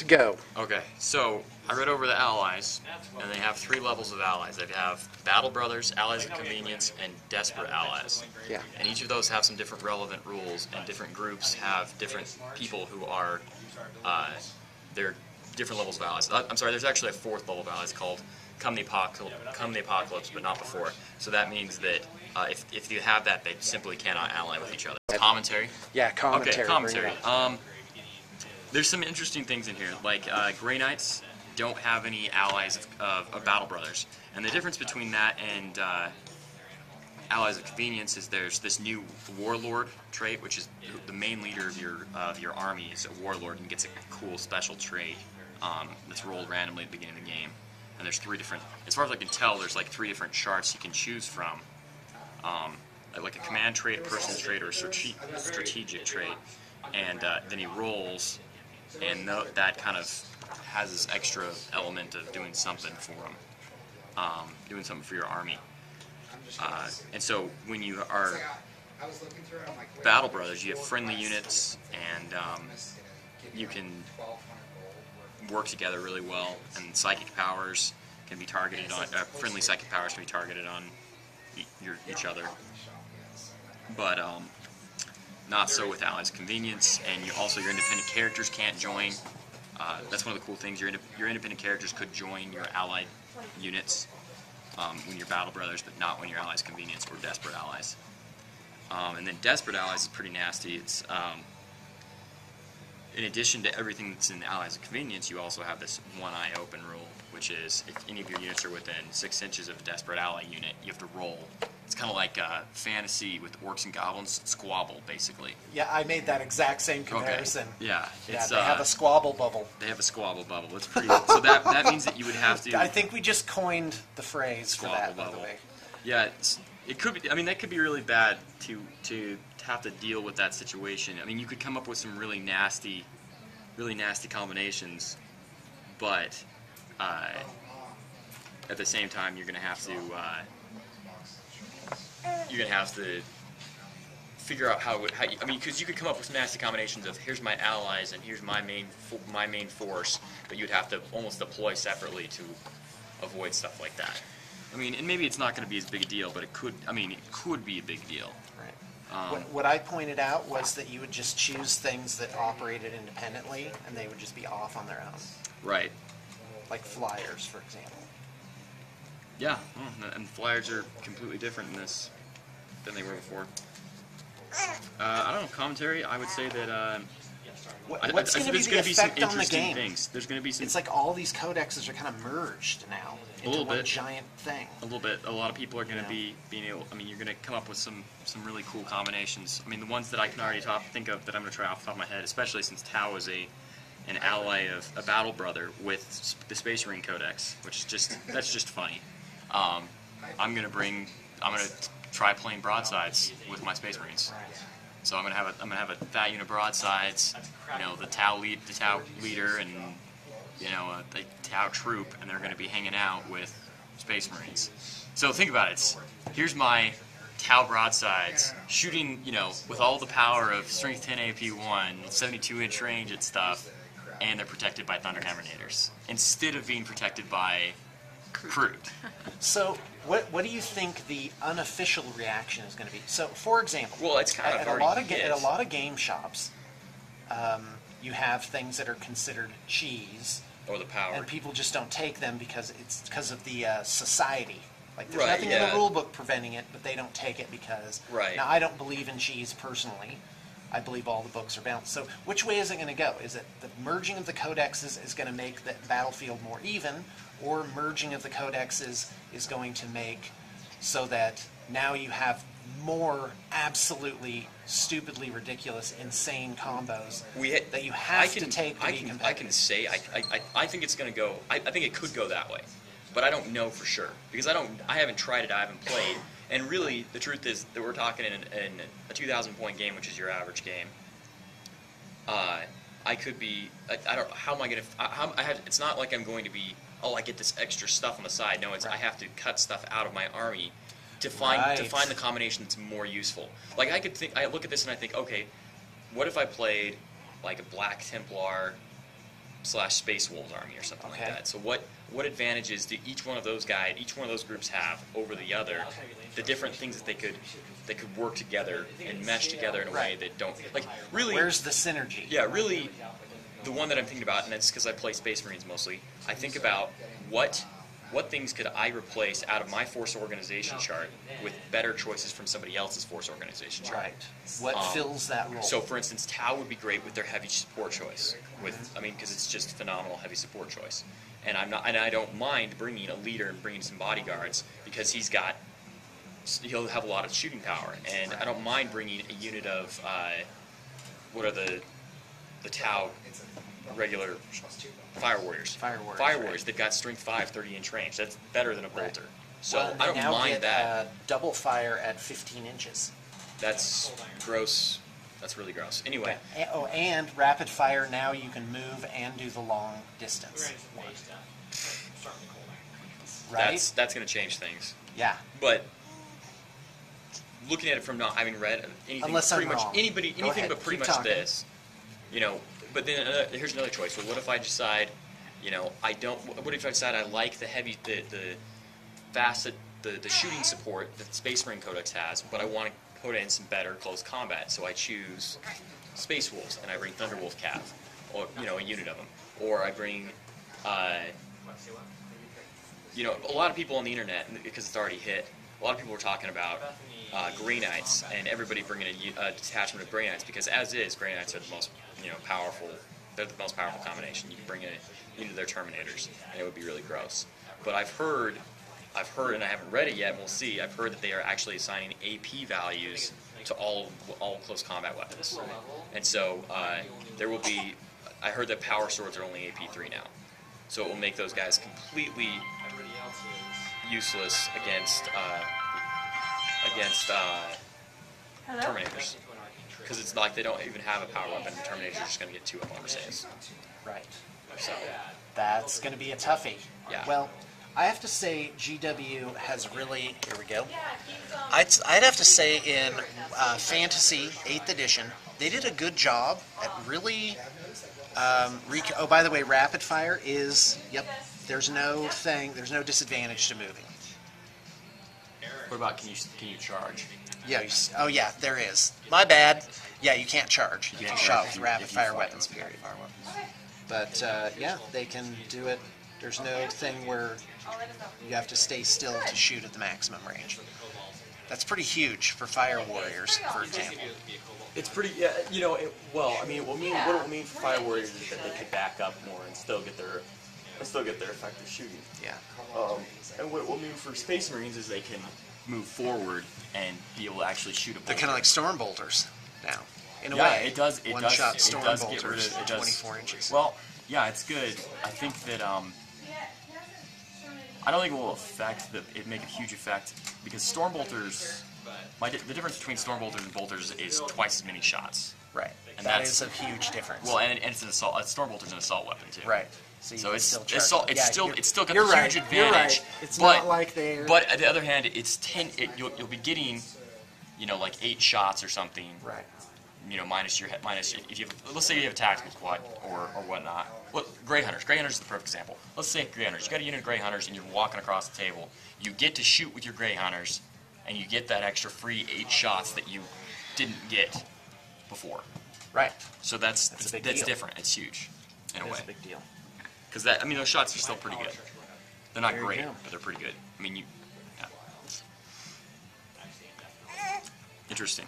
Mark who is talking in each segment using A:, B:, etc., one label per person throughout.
A: Go.
B: Okay, so I read over the allies, and they have 3 levels of allies. They have Battle Brothers, Allies of Convenience, and Desperate Allies.
A: Yeah.
B: And each of those have some different relevant rules, and different groups have different people who are, they're different levels of allies. I'm sorry, there's actually a 4th level of allies called Come the Apocalypse, but not before. So that means that if you have that, they simply cannot ally with each other. Commentary?
A: Yeah, commentary.
B: Okay, commentary. There's some interesting things in here, like Grey Knights don't have any allies of Battle Brothers, and the difference between that and Allies of Convenience is there's this new Warlord trait, which is the main leader of your army is a Warlord and gets a cool special trait that's rolled randomly at the beginning of the game. And there's 3 different, as far as I can tell, there's like 3 different charts you can choose from, like a command trait, a personal trait, or a strategic trait, and then he rolls. And that kind of has this extra element of doing something for him, doing something for your army. And so when you are Battle Brothers, you have friendly units, and you can work together really well. And psychic powers can be targeted on friendly psychic powers can be targeted on each other. But not so with Allies Convenience, and your independent characters can't join. That's one of the cool things. Your independent characters could join your allied units when you're Battle Brothers, but not when you're Allies Convenience or Desperate Allies. And then Desperate Allies is pretty nasty. It's in addition to everything that's in Allies Convenience, you also have this one eye open rule, which is if any of your units are within 6 inches of a Desperate Ally unit, you have to roll. It's kind of like fantasy with orcs and goblins, squabble, basically.
A: Yeah, I made that exact same comparison.
B: Okay. Yeah, it's,
A: they have a squabble bubble.
B: They have a squabble bubble. It's pretty. So that means that you would have to.
A: I think we just coined the phrase for that, by the way.
B: Yeah, it could be. I mean, that could be really bad to have to deal with that situation. I mean, you could come up with some really nasty combinations, but at the same time, you're going to have to figure out how I mean, because you could come up with some nasty combinations of here's my allies and here's my main force, but you'd have to almost deploy separately to avoid stuff like that. I mean, and maybe it's not going to be as big a deal, but it could. I mean, it could be a big deal.
A: Right. What I pointed out was that you would just choose things that operated independently, and they would just be off on their own.
B: Right.
A: Like flyers, for example.
B: Yeah, and flyers are completely different in this than they were before. I don't know, commentary, I would say that
A: what's going to be the effect on the game?
B: Things. There's going to be some.
A: It's like all these codexes are kind of merged now into one giant thing.
B: A little bit. A lot of people are going to be being able. I mean, you're going to come up with some really cool combinations. I mean, the ones that I can already think of that I'm going to try off the top of my head, especially since Tau is an ally of a Battle Brother with the Space Marine Codex, which is that's just funny. I'm going to try playing broadsides with my Space Marines. So I'm gonna have a fat unit of broadsides, you know, the Tau leader, and you know the Tau troop, and they're gonna be hanging out with Space Marines. So think about it. Here's my Tau broadsides shooting, you know, with all the power of Strength 10 AP1, 72-inch range and stuff, and they're protected by Thunder Hammernators instead of being protected by Crude.
A: So, what do you think the unofficial reaction is going to be? So, for example,
B: well, it's kind of
A: at a lot of game shops, you have things that are considered cheese,
B: or the power,
A: and people just don't take them because of the society. Like, there's nothing in the rule book preventing it, but they don't take it because.
B: Right.
A: Now, I don't believe in cheese personally. I believe all the books are balanced. So, which way is it going to go? Is it the merging of the codexes is going to make the battlefield more even, or merging of the codexes is going to make so that now you have more absolutely stupidly ridiculous, insane combos that you have to take to be competitive?
B: I can say I think it's going to go. I think it could go that way, but I don't know for sure because I haven't tried it. I haven't played. And really, the truth is that we're talking in a 2,000-point game, which is your average game. I could be. I don't. How am I going to? It's not like I'm going to be. Oh, I get this extra stuff on the side. No, it's I have to cut stuff out of my army to find the combination that's more useful. Like I look at this and I think, okay, what if I played like a Black Templar / Space Wolves army or something like
A: Okay.
B: that. So what advantages do each one of those groups have over the other? The different things that they could work together and mesh together in a way that don't really.
A: Where's the synergy?
B: Yeah, really. The one that I'm thinking about, and that's because I play Space Marines mostly. I think about what things could I replace out of my force organization chart with better choices from somebody else's force organization chart.
A: Right. What fills that role?
B: So, for instance, Tau would be great with their heavy support choice. Because it's just phenomenal heavy support choice. And I don't mind bringing a leader and bringing some bodyguards because he'll have a lot of shooting power. And I don't mind bringing a unit of what are the Tau regular Fire Warriors.
A: Fire Warriors.
B: Right. They've got strength 5, 30-inch range. That's better than a bolter.
A: Right.
B: So
A: well,
B: I don't
A: now
B: mind
A: get,
B: that.
A: Double fire at 15 inches.
B: That's gross. That's really gross. Anyway.
A: Okay. Oh, and rapid fire. Now you can move and do the long distance. Right.
B: That's going to change things.
A: Yeah.
B: But looking at it from not having read anything,
A: Unless
B: pretty
A: I'm
B: much
A: wrong.
B: anything but pretty
A: Keep
B: much
A: talking.
B: this, But then here's another choice. Well, what if I decide, I don't? What if I decide I like the heavy, the facet, the shooting support that the Space Marine Codex has, but I want to put in some better close combat, so I choose Space Wolves and I bring Thunderwolf Cav, or a unit of them, or I bring. A lot of people on the internet, because it's already hit, a lot of people were talking about Grey Knights and everybody bringing a detachment of Grey Knights, because as is, Grey Knights are the most powerful. They're the most powerful combination. You can bring in a unit of their Terminators, and it would be really gross. But I've heard, and I haven't read it yet, and we'll see. I've heard that they are actually assigning AP values to all close combat weapons, and so there will be. I heard that power swords are only AP 3 now, so it will make those guys completely useless against Terminators, because it's like they don't even have a power weapon. The Terminators are just going to get 2 of them on Mercedes.
A: Right.
B: So
A: That's going to be a toughie.
B: Yeah.
A: Well, I have to say GW has really. Here we go. I'd have to say in Fantasy 8th edition, they did a good job at really. Oh, by the way, rapid fire is. Yep. There's no disadvantage to moving.
B: what about can you charge?
A: Yeah. Oh, yeah. There is. My bad. Yeah, you can't charge. You can't shot with rapid fire weapons. Period. But yeah, they can do it. There's no thing where you have to stay still to shoot at the maximum range. That's pretty huge for fire warriors, for example.
C: It's pretty, what it will mean for fire warriors is that they could back up more and still get their effective shooting.
A: Yeah.
C: And what it will mean for Space Marines is they can move forward and be able to actually shoot a bolt.
A: They're kind of like storm bolters now, in a
B: Yeah,
A: way.
B: it does.
A: One-shot storm
B: it does get rid
A: bolters,
B: of, it does,
A: 24 inches.
B: Well, yeah, it's good. I think that I don't think it will make a huge effect, because storm bolters. The difference between storm bolters and bolters is twice as many shots.
A: Right.
B: And
A: That
B: that's
A: is a huge difference.
B: Well, and it's an assault. A storm bolter's an assault weapon too.
A: Right.
B: So
A: you
B: it's
A: still charge.
B: it's still got
A: you're
B: a
A: right,
B: huge advantage.
A: You're right. It's
B: but,
A: not like they're.
B: But on the other hand, it's 10. You'll be getting, like 8 shots or something.
A: Right.
B: Minus if you have, let's say you have a tactical squad or whatnot. Well, Grey Hunters. Grey Hunters is the perfect example. Let's say Grey Hunters. You got a unit of Grey Hunters and you're walking across the table. You get to shoot with your Grey Hunters, and you get that extra free 8 shots that you didn't get before.
A: Right.
B: So that's
A: a big deal.
B: different. It's huge in a way.
A: That's a big deal.
B: Because those shots are still pretty good. They're not
A: There you
B: great,
A: go.
B: but they're pretty good. Yeah. Interesting.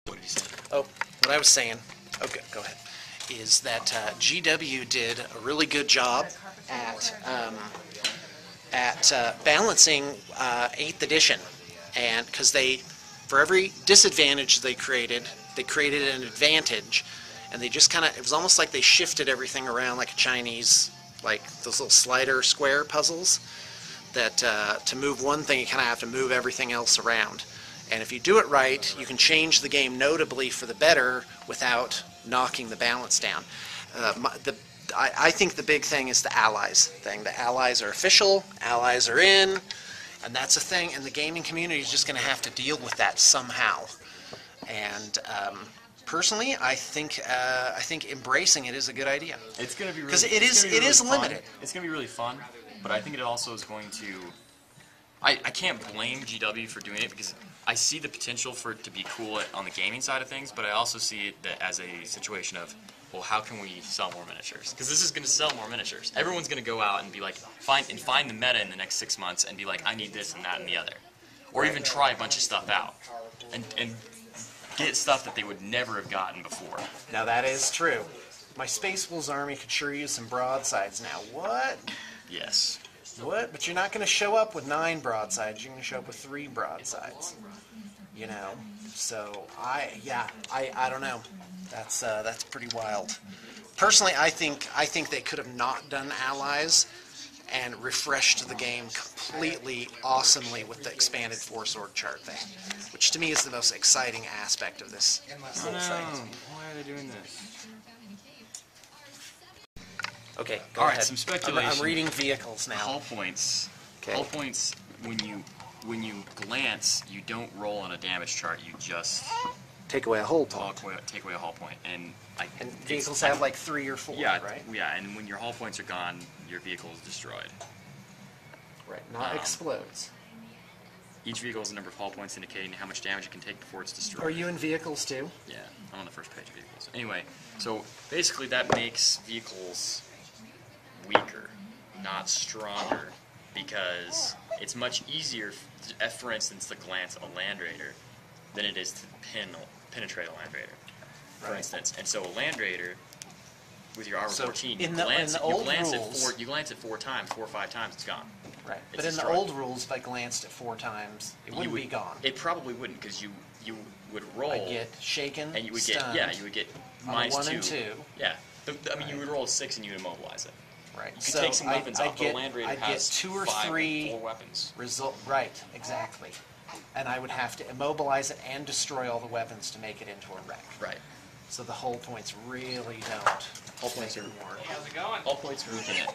B: What did you say?
A: Oh, what I was saying. Okay, go ahead. Is that GW did a really good job at balancing 8th edition, and because for every disadvantage they created an advantage, and they just it was almost like they shifted everything around like a Chinese, like those little slider square puzzles, that to move one thing you kind of have to move everything else around. And if you do it right, you can change the game notably for the better without knocking the balance down. I think the big thing is the allies thing. The allies are official, allies are in, and that's a thing, and the gaming community is just going to have to deal with that somehow. And personally, I think embracing it is a good idea.
B: It's going to be really,
A: because it is limited.
B: It's going to be really fun, but I think it also is going to. I can't blame GW for doing it because I see the potential for it to be cool on the gaming side of things, but I also see it as a situation of, well, how can we sell more miniatures? Because this is going to sell more miniatures. Everyone's going to go out and be like, find the meta in the next 6 months and be like, I need this and that and the other, or even try a bunch of stuff out and get stuff that they would never have gotten before.
A: Now that is true. My Space Wolves army could sure use some broadsides now. What?
B: Yes.
A: What? But you're not going to show up with 9 broadsides. You're going to show up with 3 broadsides. You know. So I don't know. That's pretty wild. Personally, I think they could have not done allies and refreshed the game completely awesomely with the expanded 4-sword chart thing, which to me is the most exciting aspect of this whole thing.
B: Why are they doing this?
A: Okay, go
B: All
A: ahead.
B: right, some speculation.
A: I'm reading vehicles now.
B: Hull points.
A: Okay.
B: Hull points. When you glance, you don't roll on a damage chart. You just
A: Take away a whole point.
B: take away a hull point. And
A: vehicles have like 3 or 4,
B: yeah,
A: right?
B: Yeah, and when your hull points are gone, your vehicle is destroyed.
A: Right, not explodes.
B: Each vehicle has a number of hull points indicating how much damage it can take before it's destroyed.
A: Are you in vehicles too?
B: Yeah, I'm on the first page of vehicles. Anyway, so basically that makes vehicles weaker, not stronger, because it's much easier, for instance, to glance a Land Raider than it is to penetrate a Land Raider, for instance. And so a Land Raider, with your armor 14, you glance it 4 times, 4 or 5 times, it's gone.
A: Right. But in the old rules, if I glanced it 4 times, it wouldn't be gone.
B: It probably wouldn't, because you would roll.
A: I'd get shaken,
B: and you would
A: stunned,
B: get you would get
A: on
B: minus
A: 1
B: 2.
A: and 2.
B: Yeah. I mean, you would roll a 6 and you would immobilize it.
A: Right.
B: You could take some weapons off. The Land Raider
A: I'd
B: has
A: get 2 or
B: 5
A: 3
B: 4 weapons.
A: Right, exactly. And I would have to immobilize it and destroy all the weapons to make it into a wreck.
B: Right.
A: So the hull points really don't.
B: Hull points are
A: more.
D: How's it going?
B: Hull points weaken it.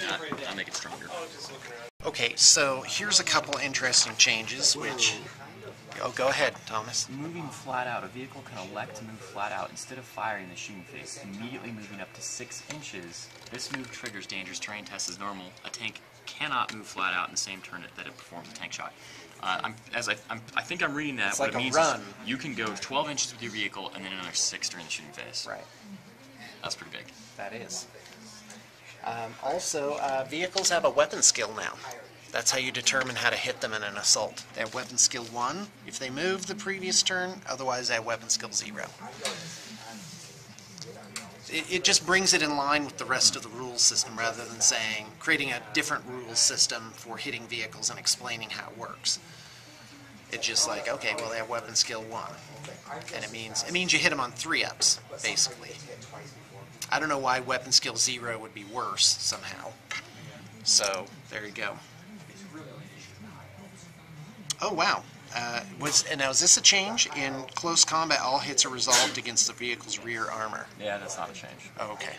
B: Not make it stronger.
D: Oh, just looking around.
A: Okay, so here's a couple interesting changes, which... Oh, go ahead, Thomas.
E: Moving flat out. A vehicle can elect to move flat out instead of firing the shooting phase, immediately moving up to 6 inches.
B: This move triggers dangerous terrain tests as normal. A tank cannot move flat out in the same turn that it performs a tank shot. I think I'm reading that.
A: It's
B: what
A: like
B: it
A: a
B: means
A: run.
B: is you can go 12 inches with your vehicle and then another 6 during the shooting phase.
A: Right.
B: That's pretty big.
A: That is. Also, vehicles have a weapon skill now. That's how you determine how to hit them in an assault. They have weapon skill 1 if they move the previous turn, otherwise they have weapon skill 0. It just brings it in line with the rest of the rules system rather than creating a different rules system for hitting vehicles and explaining how it works. It's just like, okay, well they have weapon skill 1. And it means you hit them on 3-ups, basically. I don't know why weapon skill 0 would be worse somehow. So, there you go. Oh, wow. Now, is this a change? In close combat, all hits are resolved against the vehicle's rear armor.
B: Yeah, that's not a change.
A: Oh, okay.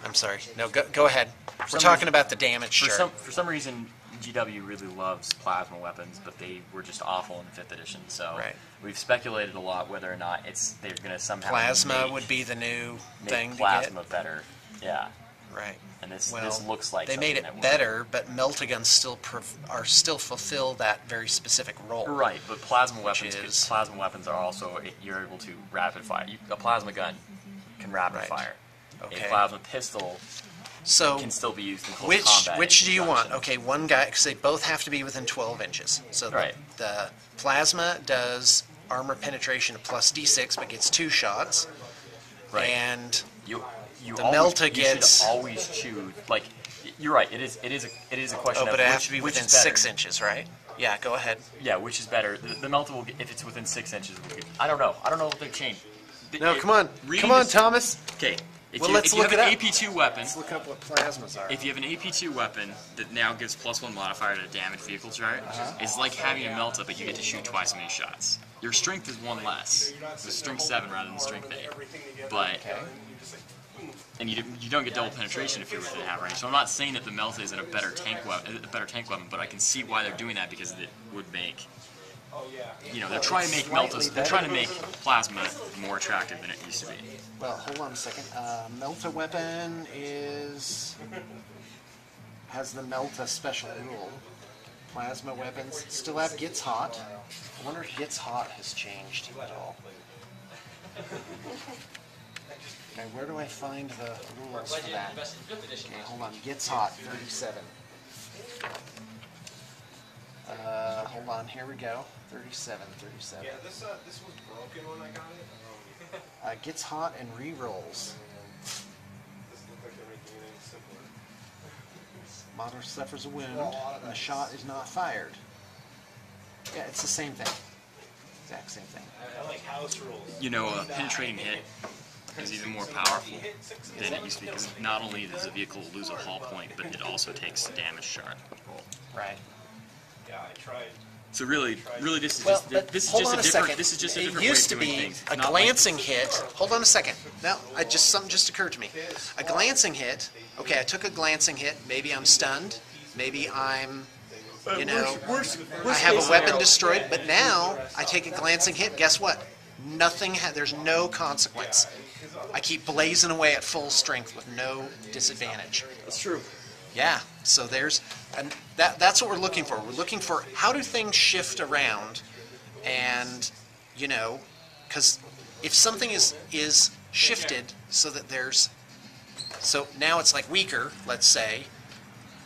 A: I'm sorry. No, go ahead. We're talking about the damage chart.
E: For some reason, GW really loves plasma weapons, but they were just awful in 5th edition. So we've speculated a lot whether or not they're going to somehow
A: Plasma would be the new thing to get.
E: Plasma better. Yeah.
A: Right.
E: And this looks like
A: they made it better, but meltaguns still fulfill that very specific role.
E: Right, but plasma weapons are also, you're able to rapid fire. A plasma gun can rapid fire.
A: Okay.
E: A plasma pistol can still be used in close combat.
A: Which do you want? Okay, one guy, because they both have to be within 12 inches. So the plasma does armor penetration of plus D6, but gets 2 shots.
B: Right.
A: And
B: You
A: should
B: always choose. Like, you're right. It is a question.
A: Oh, but
B: of
A: it has to be within 6 inches, right? Yeah, go ahead.
B: Yeah, which is better? The melta will, if it's within 6 inches. I don't know. I don't know what they've changed.
A: No, come on, Thomas.
B: Okay. If
A: let's
B: you
A: look
B: have
A: it
B: an
A: up.
B: AP2 weapon,
A: Let's look up what plasmas are.
B: if you have an AP2 weapon that now gives +1 modifier to damage vehicle chart, it's like having a melta, but you get to shoot twice as many shots. Your strength is 1 less. It's strength 7 rather than strength 8. But and you don't get double penetration if you're within half range. So I'm not saying that the melta isn't a better tank weapon, but I can see why they're doing that because it would make You know, they're trying to make they're trying to make plasma more attractive than it used to be.
A: Well, hold on a second. Melta weapon has the Melta special rule. Plasma weapons still have Gets Hot. I wonder if Gets Hot has changed at all. Okay, where do I find the rules for that? Okay, hold on. Gets Hot, 37. Hold on, here we go. 37.
D: Yeah, this was broken when I got it.
A: Gets Hot and re-rolls.
D: This looked like they're making it simpler.
A: Model suffers a wound, and the shot is not fired. Yeah, it's the same thing. Exact same thing.
D: I like house rules.
B: You know, a penetrating hit is even more powerful than it used to be, because not only does the vehicle lose a hull point, but it also takes damage shard roll.
A: Right.
D: Yeah, I tried.
B: So really, this is
A: Well,
B: just
A: but
B: this is
A: hold
B: just
A: on
B: a
A: a
B: different
A: second.
B: this is just a
A: It
B: different way
A: used
B: of
A: to
B: doing
A: be
B: things.
A: a
B: It's not
A: glancing hit. Hold on a second. No, something just occurred to me. A glancing hit. Okay, I took a glancing hit. Maybe I'm stunned. Maybe I'm, you know, I have a weapon destroyed. But now I take a glancing hit. Guess what? There's no consequence. I keep blazing away at full strength with no disadvantage.
C: That's true.
A: Yeah, so and that's what we're looking for. We're looking for how do things shift around, and, you know, because if something is shifted so that so now it's like weaker, let's say,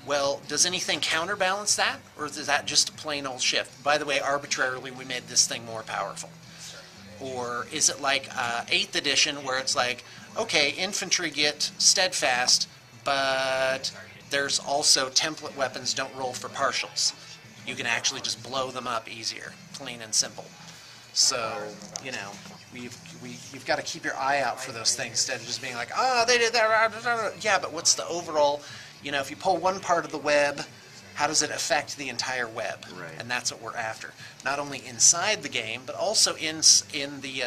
A: well, does anything counterbalance that, or is that just a plain old shift? By the way, arbitrarily we made this thing more powerful. Or is it like 8th edition where it's like, okay, infantry get steadfast, but there's also template weapons don't roll for partials. You can actually just blow them up easier, plain and simple. So, you know, you've got to keep your eye out for those things instead of just being like, oh, they did that. Yeah, but what's the overall, you know, if you pull one part of the web, how does it affect the entire web?
B: Right.
A: And that's what we're after. Not only inside the game, but also in the,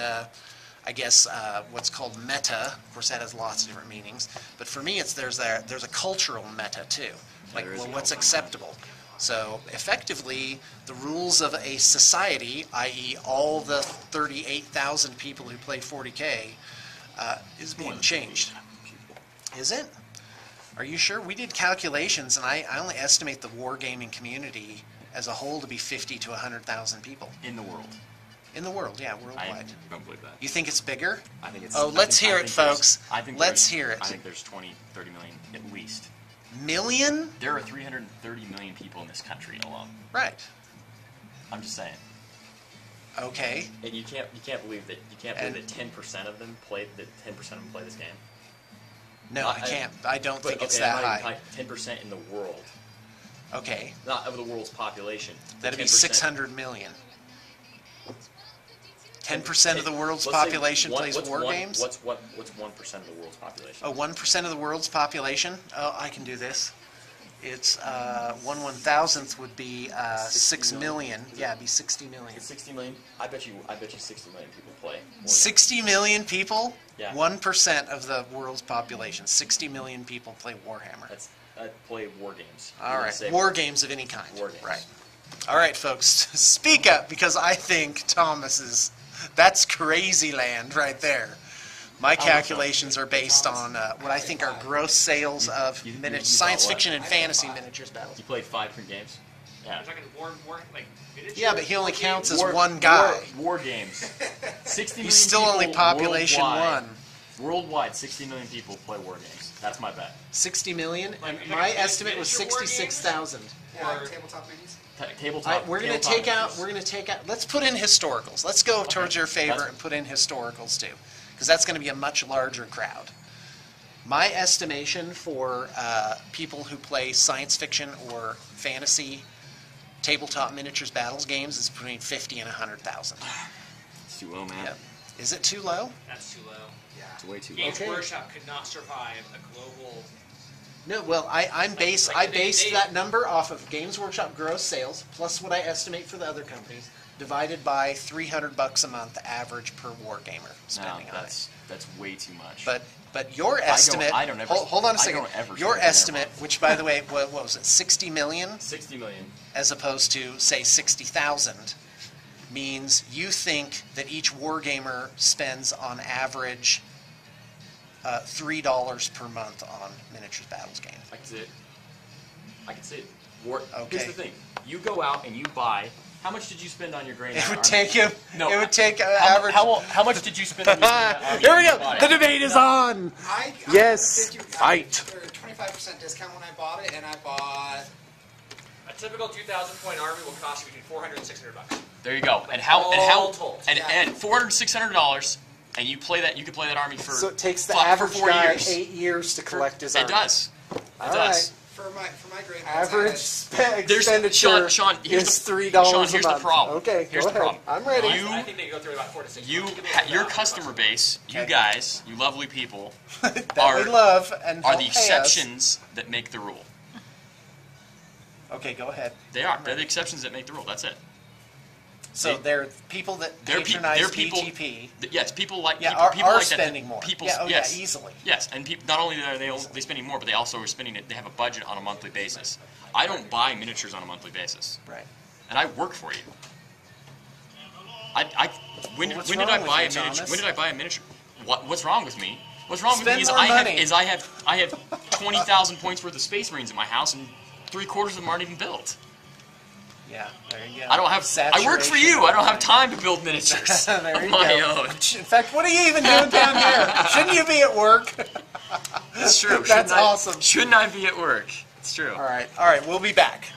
A: I guess, what's called meta. Of course, that has lots of different meanings. But for me, there's a cultural meta too. Like, well, what's acceptable? So effectively, the rules of a society, i.e. all the 38,000 people who play 40K, is being changed. Is it? Are you sure? We did calculations, and I only estimate the wargaming community as a whole to be 50 to 100,000 people.
B: In the world.
A: In the world, yeah,
B: I
A: worldwide.
B: don't believe that.
A: You think it's bigger?
B: I think it's.
A: Oh, let's hear it, folks. Let's
B: there's-
A: hear it.
B: I think there's 20, 30 million at least.
A: Million?
B: There are 330 million people in this country alone.
A: Right.
B: I'm just saying.
A: Okay.
C: And you can't believe that 10% of them play this game.
A: No, I can't. I don't think it's
C: okay,
A: that
C: not
A: high.
C: even 10% in the world,
A: Okay.
C: not of the world's population.
A: That'd be
C: 10%.
A: 600 million. 10% of the world's
C: Let's say
A: population plays war games?
C: What's 1% of the world's population?
A: Oh, 1% of the world's population? Oh, I can do this. It's 1/1000th would be 6 million. Yeah, it'd be 60 million.
C: It's 60 million. I bet you 60 million people play.
A: 60 million people?
C: Yeah.
A: 1% of the world's population. 60 million people play Warhammer.
C: Play war games.
A: All right, war games of any kind.
C: War games.
A: Right. All right, folks, speak up, because I think that's crazy land right there. My calculations are based on what I think are gross sales of science fiction and fantasy miniatures battles.
C: You played 5 different games. Yeah.
D: You're talking war like miniatures?
A: Yeah, but he only counts as one guy.
C: War games. 60 million
A: He's still
C: people
A: only population
C: worldwide.
A: 1.
C: Worldwide, 60 million people play war games. That's my bet.
A: 60 million?
D: Like,
A: And my
D: like
A: estimate was
D: miniature war games?
A: 66,000.
F: Yeah, tabletop minis.
C: Tabletop.
A: We're going to take out, let's put in historicals. Let's go towards your favorite
C: That's-
A: and put in historicals too, because that's going to be a much larger crowd. My estimation for people who play science fiction or fantasy tabletop miniatures battles games is between 50 and 100,000.
B: It's too low, man.
A: Yep. Is it too low?
D: That's too low.
B: It's way too low.
D: Games
A: Okay.
D: Workshop could not survive a global.
A: No, well, I based
D: they-
A: that number off of Games Workshop gross sales plus what I estimate for the other companies, divided by $300 a month average per wargamer spending on it.
B: That's way too much.
A: But your estimate.
B: I don't ever-
A: hold on a
B: I
A: second.
B: don't ever
A: Your
B: spend their
A: estimate,
B: month.
A: which by the way, what was it, 60 million,
C: 60 million.
A: as opposed to say 60,000. means you think that each wargamer spends on average $3 per month on Miniatures Battles games.
E: I can see it. I can see it.
A: Okay.
E: Here's the thing. You go out and you buy. How much did you spend on your Grey Knight?
A: It would take him.
E: No.
A: It would take
E: How, how much did you spend on your Grey Knight Army
A: Here we
E: when you
A: go.
E: bought
A: The
E: it?
A: debate is on.
F: I
A: Yes.
F: Fight.
A: Fight.
F: 25% discount when I bought it, and I bought.
G: A typical 2,000-point army will cost you between $400 and $600.
E: There you go. And how
G: told.
E: and $400, $600, and you play that. You can play that army for
A: So it takes the
E: for
A: average
E: 4
A: guy
E: years.
A: 8 years to collect his
E: It
A: army.
E: does. It
A: All
E: does.
F: For my Grey Knights,
A: Average expenditure
E: Sean, here's
A: is
E: the,
A: $3
E: Sean,
A: a
E: here's
A: month.
E: the problem.
A: Okay,
E: here's
A: go
E: the
A: ahead.
E: problem.
A: I'm ready.
G: I think they go through about 4 to 6 months.
E: Your customer base, you guys, you lovely people,
A: that
E: are,
A: we love and
E: are
A: don't
E: the
A: pay us.
E: exceptions that make the rule.
A: Okay, go ahead.
E: They are. They're the exceptions that make the rule. That's it.
A: So they're people that
E: They're
A: patronize
E: people.
A: BTP.
E: Yes, people like
A: Yeah,
E: people
A: are
E: like
A: spending
E: that.
A: more.
E: People,
A: Yeah,
E: yes,
A: yeah, easily.
E: Yes, and not only are they spending more, but they also are spending it. They have a budget on a monthly basis. I don't buy miniatures on a monthly basis,
A: Right.
E: and I work for you. When
A: what's
E: did I
A: wrong with
E: buy
A: you,
E: a miniature?
A: Thomas?
E: When did I buy a miniature? What's wrong with me? What's wrong with
A: Spend
E: me is
A: more
E: I
A: money.
E: have 20,000 points worth of Space Marines in my house, and 3/4 of them aren't even built.
A: Yeah, there you go.
E: I don't have. I work for you. I don't have time to build miniatures
A: There
E: of
A: you
E: my
A: go.
E: own.
A: In fact, what are you even doing down here? Shouldn't you be at work?
E: That's true.
A: That's awesome.
E: Shouldn't I be at work? It's true.
A: All right, we'll be back.